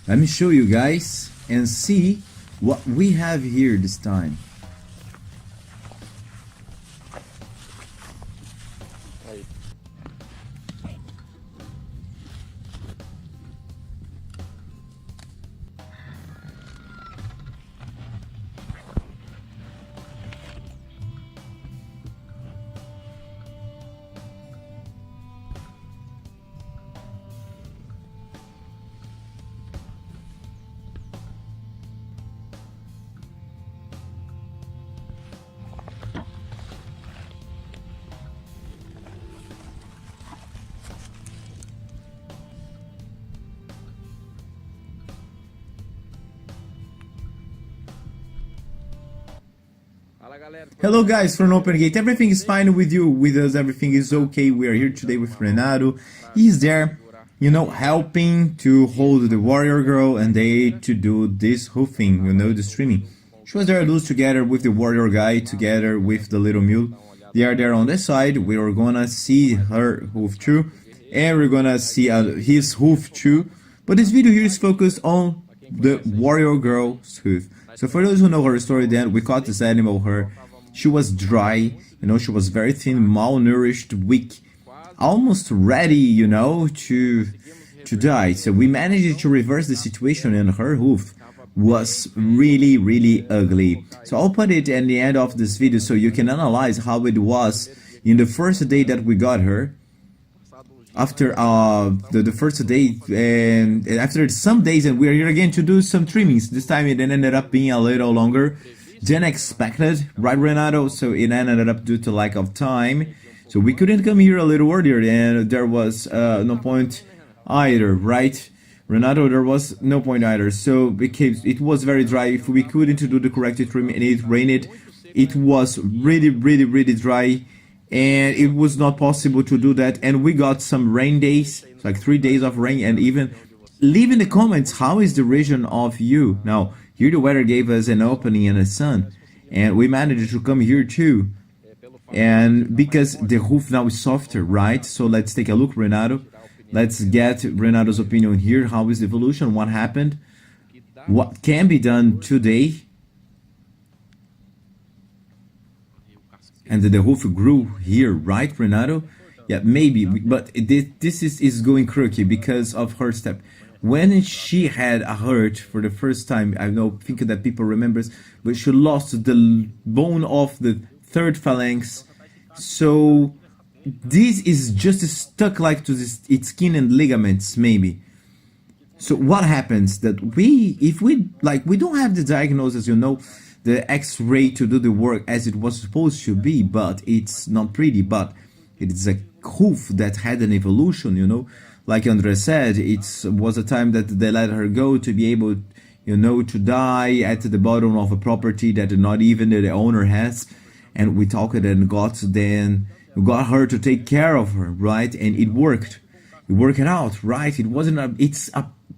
Let me show you guys and see what we have here this time. Hello guys from Open Gate, everything is fine with you, with us, everything is okay. We are here today with Renato. He's there, you know, helping to hold the warrior girl and they to do this hoofing, you know, the streaming. She was there loose together with the warrior guy, together with the little mule. They are there on the side, we are gonna see her hoof too, and we're gonna see his hoof too. But this video here is focused on the warrior girl's hoof. So for those who know her story, then we caught this animal, she was dry, you know, she was very thin, malnourished, weak, almost ready, you know, to die. So we managed to reverse the situation and her hoof was really ugly. So I'll put it at the end of this video so you can analyze how it was in the first day that we got her. After the first day, and after some days, and we're here again to do some trimmings. This time it ended up being a little longer than expected, right Renato? So it ended up due to lack of time. So we couldn't come here a little earlier, and there was no point either, right? Renato, there was no point either. So because it was very dry, if we couldn't do the correct trimming and it rained, it was really dry. And it was not possible to do that, and we got some rain days, like 3 days of rain. And even leave in the comments how is the region of you. Now here the weather gave us an opening and a sun, and we managed to come here too, and because the roof now is softer, right? So let's take a look, Renato. Let's get Renato's opinion here. How is the evolution, what happened, what can be done today. And the hoof grew here, right, Renato? Yeah, maybe, but this is going crooked because of her step. When she had a hurt for the first time, I don't think that people remembers, but she lost the bone of the third phalanx. So this is just stuck like to its skin and ligaments, maybe. So what happens that if we don't have the diagnosis, you know, the x-ray to do the work as it was supposed to be, but it's not pretty, but it is a hoof that had an evolution, you know. Like Andre said, it was a time that they let her go to be able, you know, to die at the bottom of a property that not even the owner has. And we talked and got her to take care of her, right? And it worked. It worked out, right? It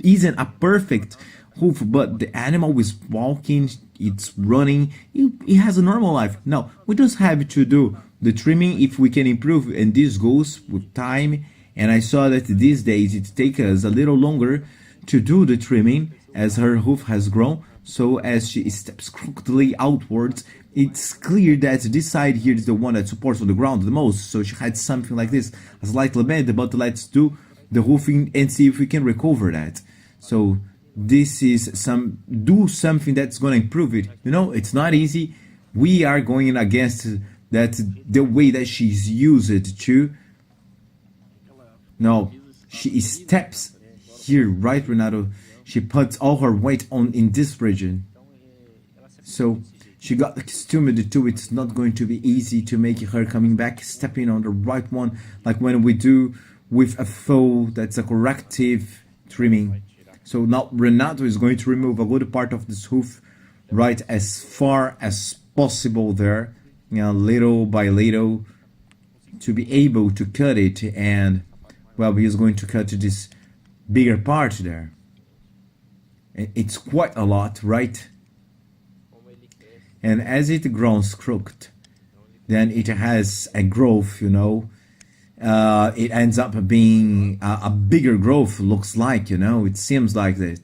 isn't a perfect hoof, but the animal is walking, it's running, it has a normal life. Now we just have to do the trimming if we can improve, and this goes with time. And I saw that these days it takes us a little longer to do the trimming as her hoof has grown. So as she steps crookedly outwards, it's clear that this side here is the one that supports on the ground the most. So she had something like this, a slight bend, but let's do the hoofing and see if we can recover that. So this is something that's going to improve it. You know, it's not easy. We are going against that, the way that she's used to. No, she steps here, right, Renato? She puts all her weight on in this region. So she got accustomed to it. It's not going to be easy to make her coming back, stepping on the right one, like when we do with a foe that's a corrective trimming. So now Renato is going to remove a good part of this hoof, right, as far as possible there, you know, little by little, to be able to cut it. And well, he is going to cut this bigger part there. It's quite a lot, right? And as it grows crooked, then it has a growth, you know. It ends up being a bigger growth, looks like, you know. It seems like that.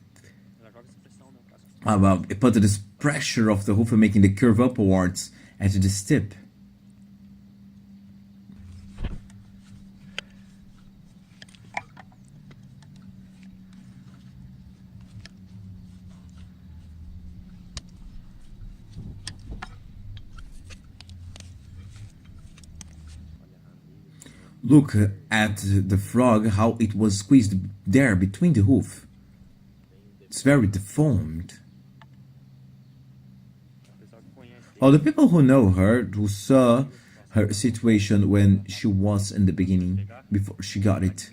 put this pressure of the hoof making the curve upwards at this tip. Look at the frog, how it was squeezed there between the hoof. It's very deformed. All the people who know her, who saw her situation when she was in the beginning, before she got it,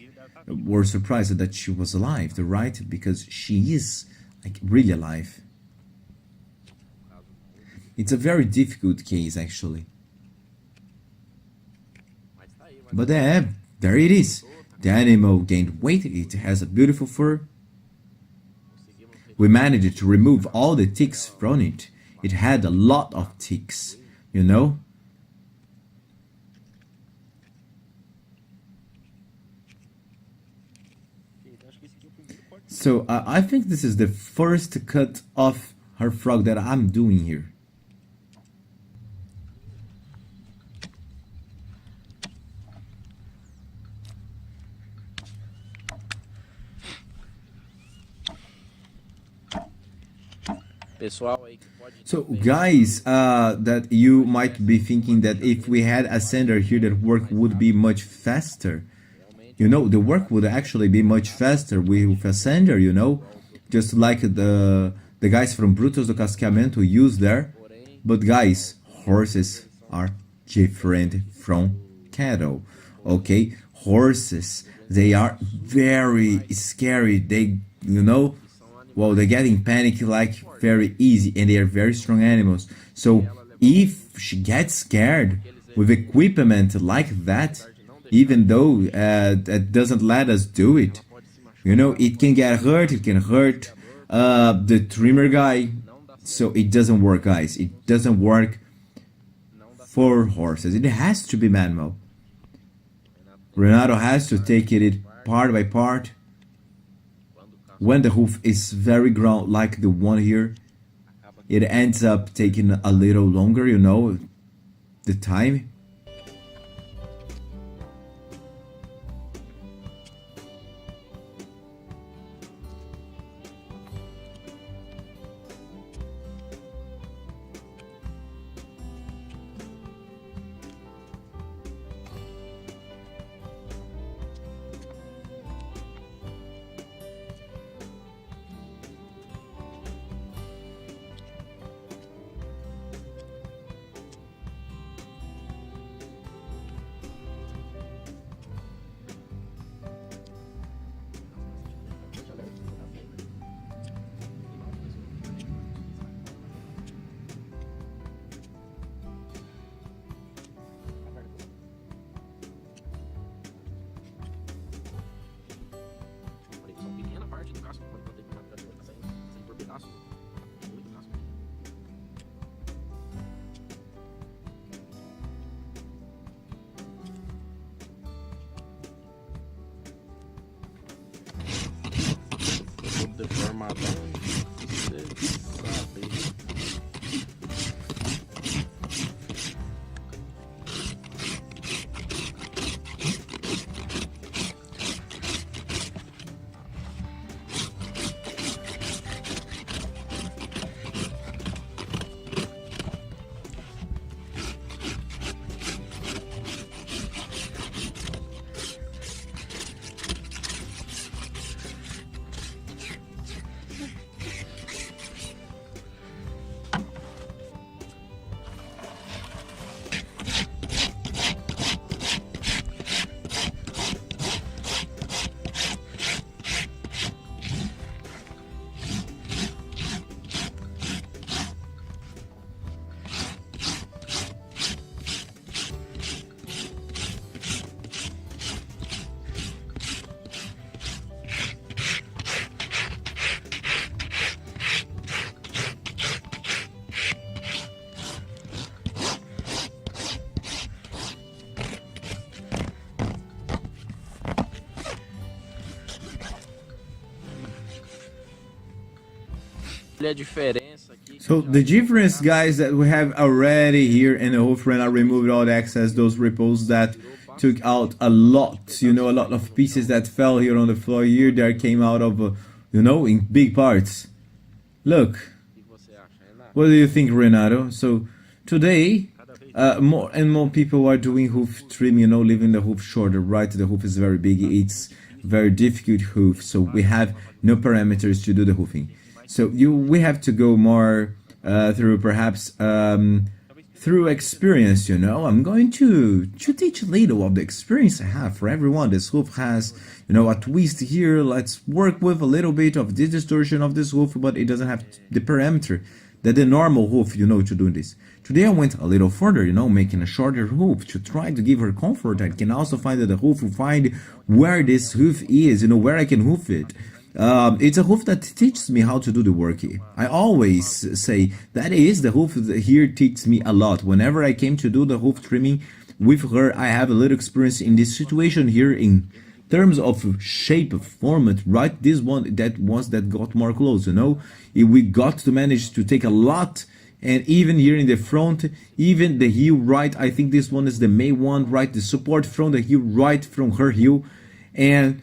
were surprised that she was alive, right? Because she is like really alive. It's a very difficult case, actually. But there it is. The animal gained weight, it has a beautiful fur. We managed to remove all the ticks from it. It had a lot of ticks, you know? So I think this is the first cut of her frog that I'm doing here. So guys, that you might be thinking that if we had a sander here, that work would be much faster. You know, the work would actually be much faster with a sander, you know, just like the guys from Brutos do Cascamento use there. But guys, horses are different from cattle, okay? Horses, they are very scary. They, you know, well, they get in panic like very easy, and they are very strong animals. So if she gets scared with equipment like that, even though that doesn't let us do it, you know, it can get hurt, it can hurt the trimmer guy. So it doesn't work, guys. It doesn't work for horses. It has to be manual. Renato has to take it part by part. When the hoof is very ground like the one here, it ends up taking a little longer, you know, the time. Deformadão, você sabe. Olha a diferença aqui. So the difference, guys, that we have already here in the hoof when I removed all the excess, those ripples that took out a lot, a lot of pieces that fell here on the floor here, that came out of, in big parts. Look, O que você acha, Renato? what do you think, Renato? So today, more and more people are doing hoof trim, leaving the hoof shorter, right? The hoof is very big, it's very difficult hoof, so we have no parameters to do the hoofing. So we have to go more through perhaps through experience. I'm going to teach a little of the experience I have for everyone. This hoof has a twist here. Let's work with a little bit of this distortion of this hoof, but it doesn't have the parameter that the normal hoof to do this. Today I went a little further, making a shorter hoof to try to give her comfort. I can also find that the hoof will find where this hoof is, where I can hoof it. It's a hoof that teaches me how to do the work. I always say that is the hoof here teaches me a lot. Whenever I came to do the hoof trimming with her, I have a little experience in this situation here in terms of shape, format, right? This one that got more close, we got to manage to take a lot. And even here in the front, even the heel right, I think this one is the main one, right? The support from the heel right from her heel. And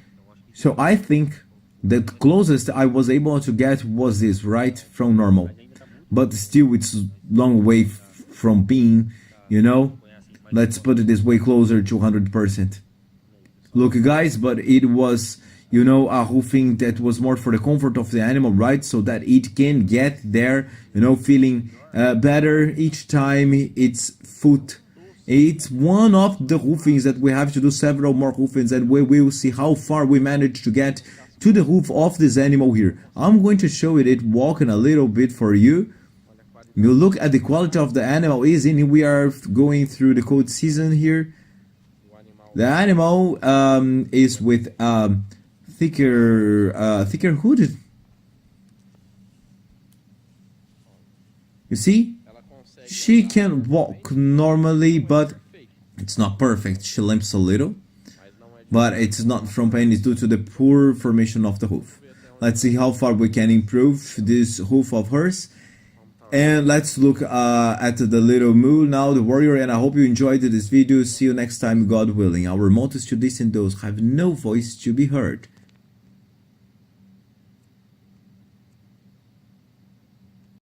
so I think the closest I was able to get was this, right? From normal. But still it's long way from being, let's put it this way, closer to 100%. Look, guys, but it was, a hoofing that was more for the comfort of the animal, right? So that it can get there, feeling better each time its foot. It's one of the hoofings that we have to do several more hoofings, and we will see how far we manage to get to the hoof of this animal here. I'm going to show it walking a little bit for you. You look at the quality of the animal is in. We are going through the cold season here. The animal is with thicker hood. You see, she can walk normally, but it's not perfect. She limps a little, but it's not from pain. It's due to the poor formation of the hoof. Let's see how far we can improve this hoof of hers. And let's look at the little mule now, the warrior, and I hope you enjoyed this video. See you next time, God willing. Our motto is to listen those have no voice to be heard.